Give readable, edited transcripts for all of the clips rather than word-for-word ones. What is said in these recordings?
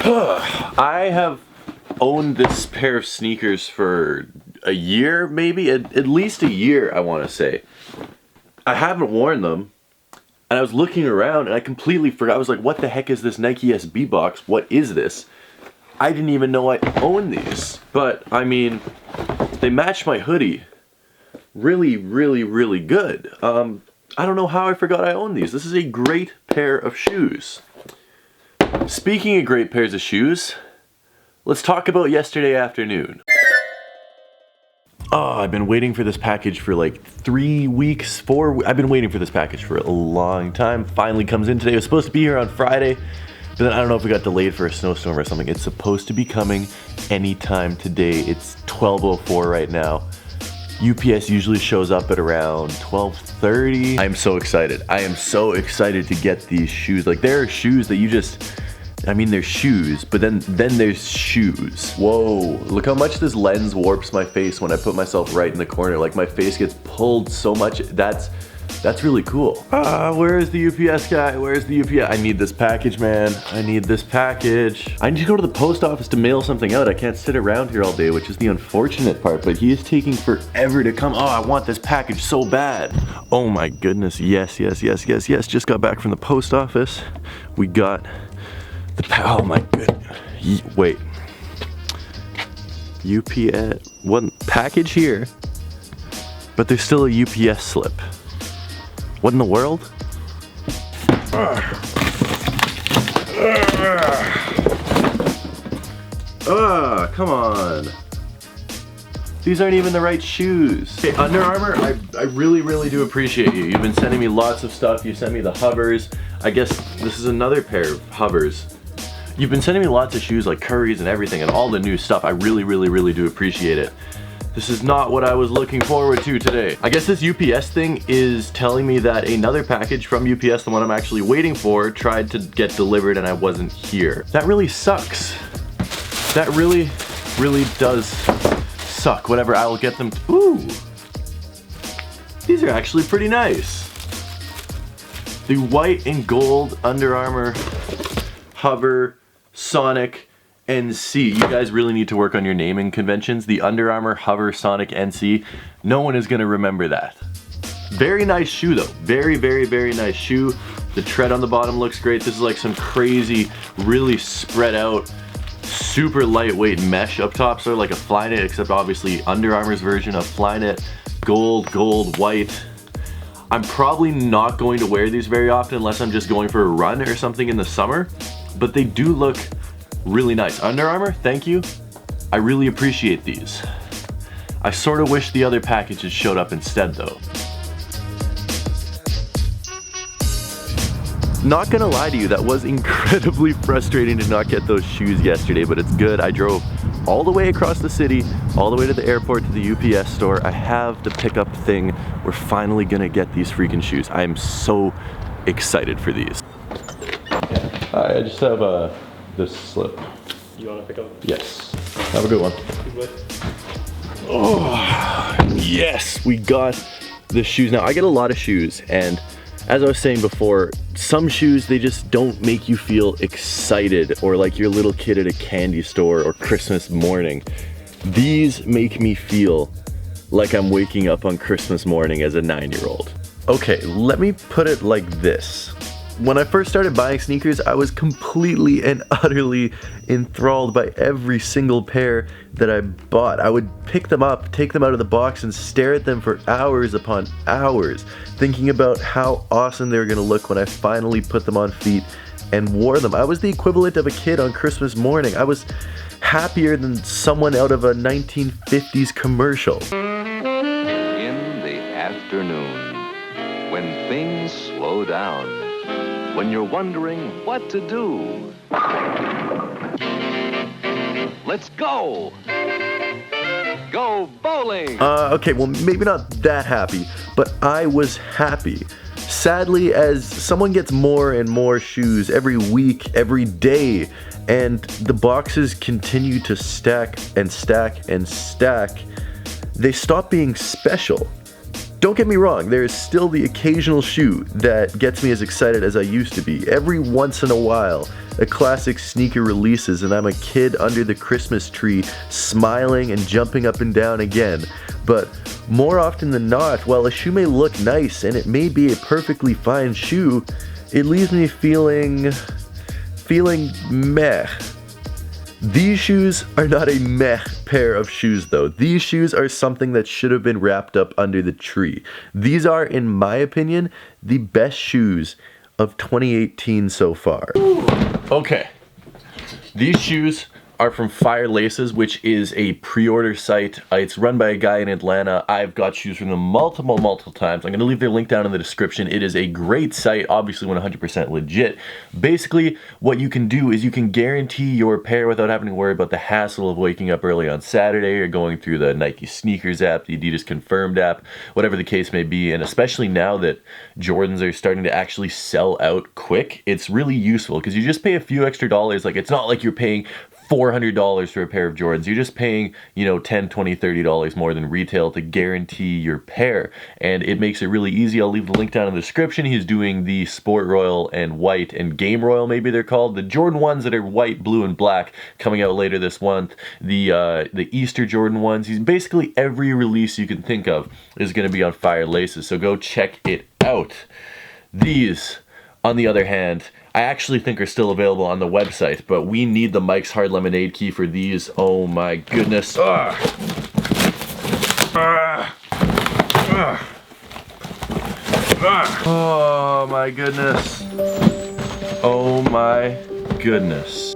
I have owned this pair of sneakers for a year, maybe at least a year, I want to say. I haven't worn them, and I was looking around and I completely forgot. I was like, what the heck is this Nike SB box? What is this? I didn't even know I owned these. But I mean, they match my hoodie really, really, really good. I don't know how I forgot I owned these. This is a great pair of shoes. Speaking of great pairs of shoes, let's talk about yesterday afternoon. Oh, I've been waiting for this package for like 3 weeks, I've been waiting for this package for a long time. Finally comes in today. It was supposed to be here on Friday, but then I don't know if it got delayed for a snowstorm or something. It's supposed to be coming anytime today. It's 12:04 right now. UPS usually shows up at around 12:30. I'm so excited. I am so excited to get these shoes. Like, there are shoes that you just, I mean, they're shoes, but then there's shoes. Whoa, look how much this lens warps my face when I put myself right in the corner. Like, my face gets pulled so much. That's really cool. Where is the UPS guy? Where's the UPS? I need this package, man. I need this package. I need to go to the post office to mail something out. I can't sit around here all day, which is the unfortunate part, but he is taking forever to come. Oh, I want this package so bad. Oh my goodness, yes. Just got back from the post office. We got oh my goodness. Wait. UPS, one package here, but there's still a UPS slip. What in the world? Come on. These aren't even the right shoes. Okay, Under Armour, I really, really do appreciate you. You've been sending me lots of stuff. You sent me the Hovers. I guess this is another pair of Hovers. You've been sending me lots of shoes like Currys and everything and all the new stuff. I really, really, really do appreciate it. This is not what I was looking forward to today. I guess this UPS thing is telling me that another package from UPS, the one I'm actually waiting for, tried to get delivered and I wasn't here. That really sucks. That really, really does suck. Whatever, I will get them. Ooh, these are actually pretty nice. The white and gold Under Armour Hover Sonic NC. You guys really need to work on your naming conventions. The Under Armour Hover Sonic NC. No one is gonna remember that. Very nice shoe though. Very, very, very nice shoe. The tread on the bottom looks great. This is like some crazy, really spread out, super lightweight mesh up top. Sort of like a Flyknit, except obviously Under Armour's version of Flyknit. Gold, white. I'm probably not going to wear these very often unless I'm just going for a run or something in the summer, but they do look really nice. Under Armour, thank you. I really appreciate these. I sort of wish the other packages showed up instead though. Not gonna lie to you, that was incredibly frustrating to not get those shoes yesterday, but it's good. I drove all the way across the city, all the way to the airport to the UPS store. I have the pickup thing. We're finally gonna get these freaking shoes. I am so excited for these. I just have this slip. You want to pick up? Yes. Have a good one. Oh, yes, we got the shoes. Now, I get a lot of shoes, and as I was saying before, some shoes, they just don't make you feel excited or like you're a little kid at a candy store or Christmas morning. These make me feel like I'm waking up on Christmas morning as a 9-year-old. Okay, let me put it like this. When I first started buying sneakers, I was completely and utterly enthralled by every single pair that I bought. I would pick them up, take them out of the box, and stare at them for hours upon hours, thinking about how awesome they were gonna look when I finally put them on feet and wore them. I was the equivalent of a kid on Christmas morning. I was happier than someone out of a 1950s commercial. In the afternoon, when things slow down, when you're wondering what to do. Let's go! Go bowling! Okay, well, maybe not that happy, but I was happy. Sadly, as someone gets more and more shoes every week, every day, and the boxes continue to stack and stack and stack, they stop being special. Don't get me wrong, there is still the occasional shoe that gets me as excited as I used to be. Every once in a while, a classic sneaker releases and I'm a kid under the Christmas tree smiling and jumping up and down again. But more often than not, while a shoe may look nice and it may be a perfectly fine shoe, it leaves me feeling meh. These shoes are not a meh pair of shoes though. These shoes are something that should have been wrapped up under the tree. These are, in my opinion, the best shoes of 2018 so far. Okay, these shoes are from Fire Laces, which is a pre-order site. It's run by a guy in Atlanta. I've got shoes from them multiple times. I'm gonna leave their link down in the description. It is a great site, obviously 100% legit. Basically, what you can do is you can guarantee your pair without having to worry about the hassle of waking up early on Saturday or going through the Nike Sneakers app, the Adidas Confirmed app, whatever the case may be. And especially now that Jordans are starting to actually sell out quick, it's really useful because you just pay a few extra dollars. Like, it's not like you're paying $400 for a pair of Jordans. You're just paying, you know, $10, $20, $30 more than retail to guarantee your pair. And it makes it really easy. I'll leave the link down in the description. He's doing the Sport Royal and White and Game Royal, maybe they're called. The Jordan ones that are white, blue, and black coming out later this month. The Easter Jordan ones. He's basically every release you can think of is going to be on Fire Laces. So go check it out. These, on the other hand, I actually think are still available on the website, but we need the Mike's Hard Lemonade key for these. Oh my goodness. Oh my goodness. Oh my goodness.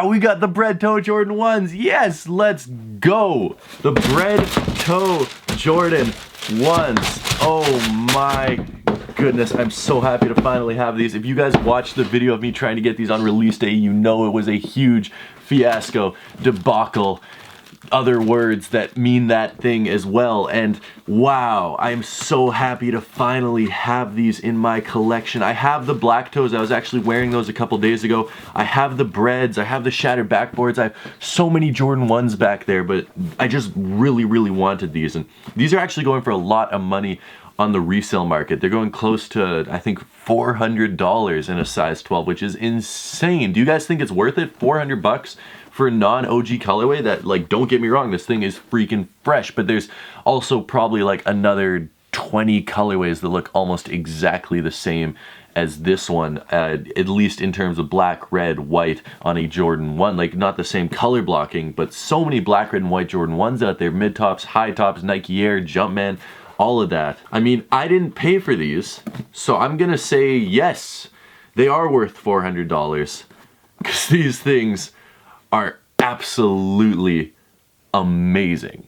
We got the Bread Toe Jordan 1s. Yes, let's go. The Bread Toe Jordan 1s. Oh my goodness, I'm so happy to finally have these. If you guys watched the video of me trying to get these on release day, you know it was a huge fiasco, debacle, other words that mean that thing as well. And wow, I'm so happy to finally have these in my collection. I have the black toes. I was actually wearing those a couple days ago. I have the breads. I have the shattered backboards. I have so many Jordan 1s back there, but I just really wanted these. And these are actually going for a lot of money on the resale market. They're going close to, I think, $400 in a size 12, which is insane. Do you guys think it's worth it? 400 bucks for a non-OG colorway that, like, don't get me wrong, this thing is freaking fresh, but there's also probably like another 20 colorways that look almost exactly the same as this one, at least in terms of black, red, white on a Jordan 1. Like, not the same color blocking, but so many black, red, and white Jordan 1s out there. Mid-tops, high-tops, Nike Air, Jumpman, all of that. I mean, I didn't pay for these, so I'm gonna say yes, they are worth $400, because these things are absolutely amazing.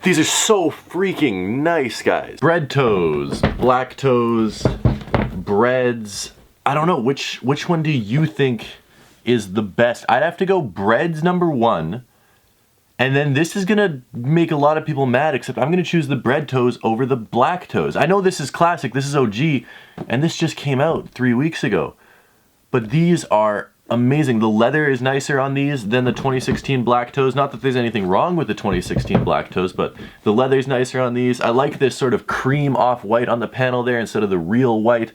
These are so freaking nice, guys. Bread toes, black toes, breads. I don't know, which one do you think is the best? I'd have to go breads number 1. And then this is gonna make a lot of people mad, except I'm gonna choose the bread toes over the black toes. I know this is classic, this is OG, and this just came out 3 weeks ago. But these are amazing. The leather is nicer on these than the 2016 black toes. Not that there's anything wrong with the 2016 black toes, but the leather's nicer on these. I like this sort of cream off-white on the panel there instead of the real white.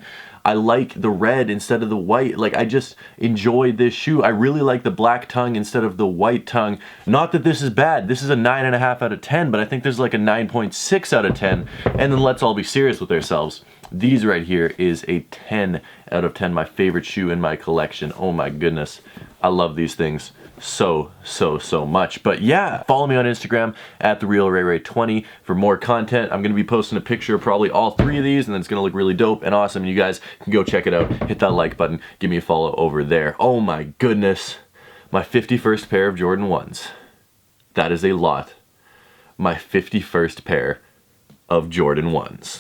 I like the red instead of the white. Like, I just enjoyed this shoe. I really like the black tongue instead of the white tongue. Not that this is bad. This is a 9.5 out of 10, but I think there's like a 9.6 out of 10. And then let's all be serious with ourselves. These right here is a 10 out of 10, my favorite shoe in my collection. Oh my goodness. I love these things so much. But yeah, follow me on Instagram at TheRealRayRay20 for more content. I'm gonna be posting a picture of probably all 3 of these, and then it's gonna look really dope and awesome. You guys can go check it out. Hit that like button. Give me a follow over there. Oh my goodness. My 51st pair of Jordan 1s. That is a lot. My 51st pair of Jordan 1s.